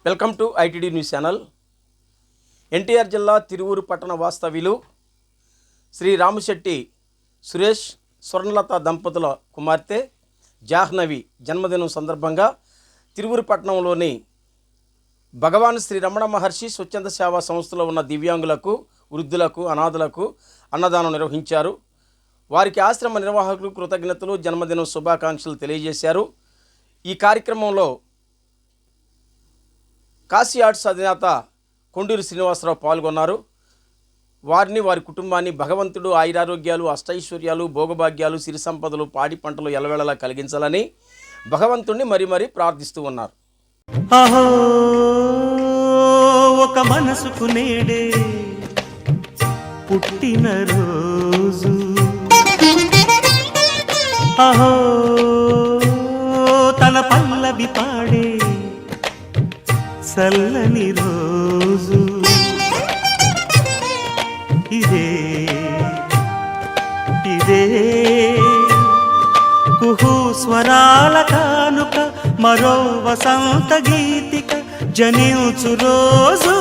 Welcome to ITD news channel. NTR జిల్లా తిరువూరు పట్టణ వాస్తవ్యులు శ్రీ రామశెట్టి సురేష్ స్వర్ణలత దంపతుల కుమార్తె జాహ్నవి జన్మదినం సందర్భంగా తిరువూరు పట్టణంలోని భగవాన్ శ్రీ రమణ మహర్షి స్వచ్ఛంద సేవా సంస్థలో ఉన్న దివ్యాంగులకు, వృద్ధులకు, అనాథులకు అన్నదానం నిర్వహించారు. వారికి ఆశ్రమ నిర్వాహకులు కృతజ్ఞతలు, జన్మదినం శుభాకాంక్షలు తెలియజేశారు. ఈ కార్యక్రమంలో కాశీ ఆర్ట్స్ అధినేత కొండూరి శ్రీనివాసరావు పాల్గొన్నారు. వారిని, వారి కుటుంబాన్ని భగవంతుడు ఆయురారోగ్యాలు, అష్టైశ్వర్యాలు, భోగభాగ్యాలు, సిరి సంపదలు, పాడి పంటలు ఎల్లవేళలా కలిగించాలని భగవంతుణ్ణి మరీ ప్రార్థిస్తూ ఉన్నారు. అహో ఒక మనసుకు నేడే పుట్టిన రోజు, అహో తన పల్లవి పాడే చల్లని రోజు, ఇదే ఇదే కుహు స్వరాల కానుక, మరో వసంత గీతిక జనించు రోజు.